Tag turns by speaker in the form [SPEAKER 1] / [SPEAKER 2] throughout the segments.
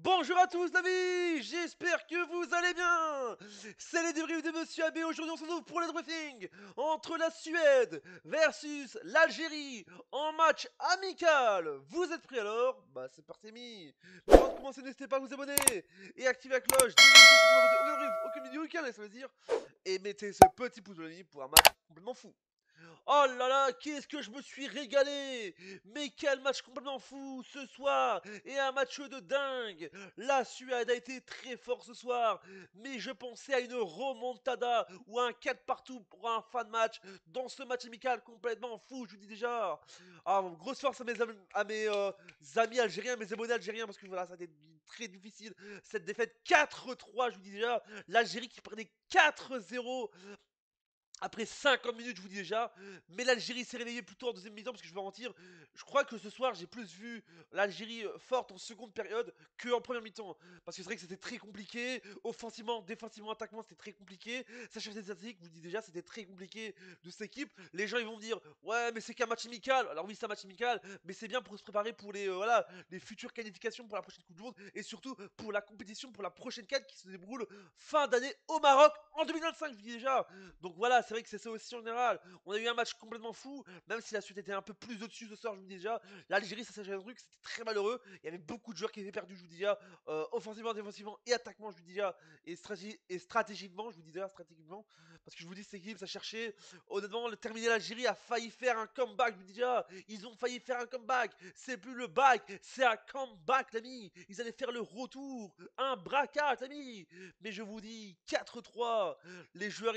[SPEAKER 1] Bonjour à tous amis, j'espère que vous allez bien. C'est les débriefs de Monsieur AB. Aujourd'hui on se retrouve pour le débriefing entre la Suède versus l'Algérie en match amical. Vous êtes prêts alors? Bah c'est parti mis. Mais avant de commencer n'hésitez pas à vous abonner et activer la cloche. Aucun débrief, aucune vidéo, aucun laisse dire. Et mettez ce petit pouce bleu pour un match complètement fou. Oh là là, qu'est-ce que je me suis régalé! Mais quel match complètement fou ce soir! Et un match de dingue! La Suède a été très fort ce soir, mais je pensais à une remontada ou un 4 partout pour un fin de match dans ce match amical complètement fou, je vous dis déjà. Ah, grosse force à mes amis algériens, mes abonnés algériens, parce que voilà, ça a été très difficile. Cette défaite 4-3, je vous dis déjà. L'Algérie qui prenait 4-0 après 50 minutes, je vous dis déjà. Mais l'Algérie s'est réveillée plutôt en deuxième mi-temps parce que je vais mentir. Je crois que ce soir, j'ai plus vu l'Algérie forte en seconde période qu'en première mi-temps. Parce que c'est vrai que c'était très compliqué. Offensivement, défensivement, attaquement, c'était très compliqué. Sachant que les statistiques, je vous dis déjà, c'était très compliqué de cette équipe. Les gens, ils vont me dire, ouais, mais c'est qu'un match amical. Alors oui, c'est un match amical, mais c'est bien pour se préparer pour voilà, les futures qualifications pour la prochaine Coupe du Monde et surtout pour la compétition pour la prochaine CAN qui se déroule fin d'année au Maroc en 2025, je vous dis déjà. Donc voilà, c'est vrai que c'est ça aussi en général. On a eu un match complètement fou, même si la suite était un peu plus au-dessus ce soir, je vous dis déjà. L'Algérie, ça s'est un truc, c'était très malheureux. Il y avait beaucoup de joueurs qui étaient perdus, je vous dis déjà, offensivement, défensivement et attaquement, je vous dis déjà, et stratégiquement, je vous dis déjà, stratégiquement. Parce que je vous dis, cette équipe, ça cherchait. Honnêtement, le terminé, l'Algérie a failli faire un comeback, je vous dis déjà. Ils ont failli faire un comeback. C'est plus le back, c'est un comeback, l'ami. Ils allaient faire le retour, un braquage, l'ami. Mais je vous dis, 4-3. Les joueurs,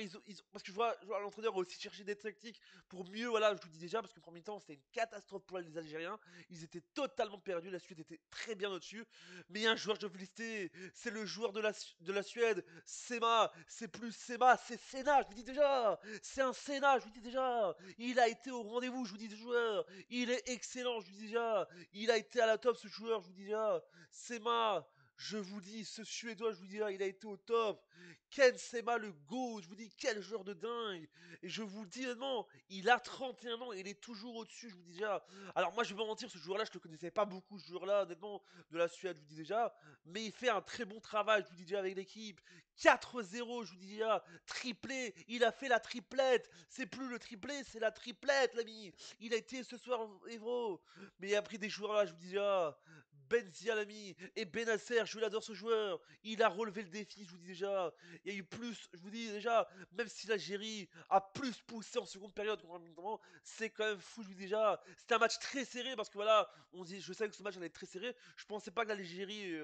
[SPEAKER 1] parce que je vois l'entraîneur a aussi cherché des tactiques pour mieux, voilà, je vous dis déjà, parce que premier temps, c'était une catastrophe pour les Algériens. Ils étaient totalement perdus, la Suède était très bien au-dessus. Mais il y a un joueur, je veux féliciter, c'est le joueur de la Suède, Sema. C'est plus Sema, c'est Sena, je vous dis déjà. C'est un Sena, je vous dis déjà. Il a été au rendez-vous, je vous dis déjà. Il est excellent, je vous dis déjà. Il a été à la top, ce joueur, je vous dis déjà. Sema. Je vous dis, ce Suédois, je vous dis, il a été au top. Ken Sema le GO, je vous dis quel joueur de dingue. Et je vous le dis honnêtement, il a 31 ans et il est toujours au-dessus, je vous dis déjà. Alors moi je vais pas mentir, ce joueur-là, je le connaissais pas beaucoup, ce joueur-là, honnêtement, de la Suède, je vous dis déjà. Mais il fait un très bon travail, je vous dis déjà, avec l'équipe. 4-0, je vous dis déjà, triplé, il a fait la triplette. C'est plus le triplé, c'est la triplette, l'ami. Il a été ce soir, Evro. Mais il a pris des joueurs là, je vous dis déjà. Benzia, l'ami, et Benasser, je l'adore ce joueur. Il a relevé le défi, je vous dis déjà. Il y a eu plus, je vous dis déjà, même si l'Algérie a plus poussé en seconde période contre le c'est quand même fou, je vous dis déjà. C'était un match très serré parce que voilà, on dit, je savais que ce match allait être très serré. Je pensais pas que l'Algérie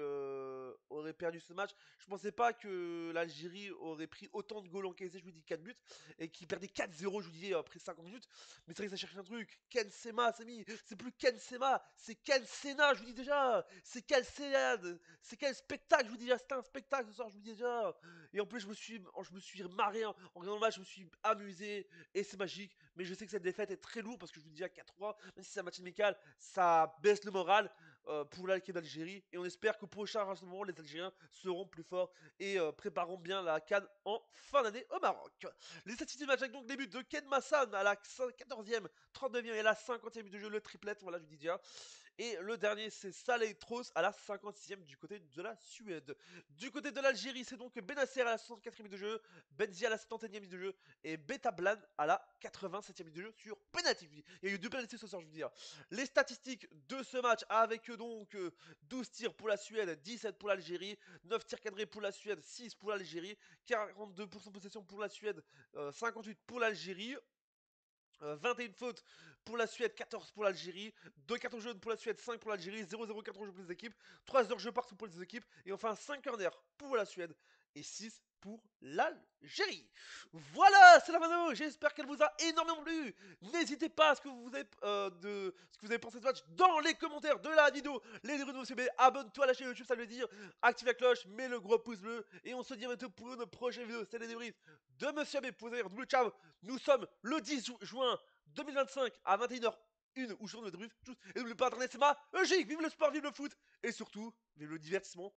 [SPEAKER 1] aurait perdu ce match. Je pensais pas que l'Algérie aurait pris autant de goals encaissés, je vous dis 4 buts, et qu'il perdait 4-0, je vous dis, après 50 minutes. Mais c'est vrai que ça cherche un truc. Ken Sema, Samy, c'est plus Ken Sema, c'est Ken Sena, je vous dis déjà. C'est quel Céade, c'est quel spectacle, je vous dis déjà. C'était un spectacle ce soir, je vous dis déjà. Et en plus, je me suis marré en regardant le match, je me suis amusé et c'est magique. Mais je sais que cette défaite est très lourde parce que je vous dis déjà 4-3, même si c'est un match amical, ça baisse le moral pour l'équipe d'Algérie. Et on espère qu'au prochain rassemblement, les Algériens seront plus forts et prépareront bien la CAN en fin d'année au Maroc. Les statistiques du match avec donc les buts de Ken Massan à la 14e, 39e et à la 50e de jeu, le triplette, voilà, je vous dis déjà. Et le dernier, c'est Saleh Tros à la 56e du côté de la Suède. Du côté de l'Algérie, c'est donc Benasser à la 64e de jeu, Benzia à la 71e de jeu et Betablan à la 87e de jeu sur penalty. Il y a eu 2 penalties ce soir, je veux dire. Les statistiques de ce match avec donc 12 tirs pour la Suède, 17 pour l'Algérie, 9 tirs cadrés pour la Suède, 6 pour l'Algérie, 42% de possession pour la Suède, 58 pour l'Algérie. 21 fautes pour la Suède, 14 pour l'Algérie, 2 cartons jaunes pour la Suède, 5 pour l'Algérie, 0-0 carton jaune pour les équipes, 3 heures jeu partout pour les équipes, et enfin 5 corners pour la Suède et 6 pour l'Algérie. Voilà, c'est la vidéo, j'espère qu'elle vous a énormément plu. N'hésitez pas à ce que vous avez pensé de ce match dans les commentaires de la vidéo. Les rues de MonsierB, abonne-toi à la chaîne YouTube, ça veut dire, active la cloche, mets le gros pouce bleu, et on se dit à bientôt pour une prochaine vidéo. C'était les débriefs de Monsieur B pour dire double ciao. Nous sommes le 10 juin 2025 à 21h01 où je tourne le débrief. Et n'oubliez pas, internet c'est magique. Vive le sport, vive le foot. Et surtout, vive le divertissement.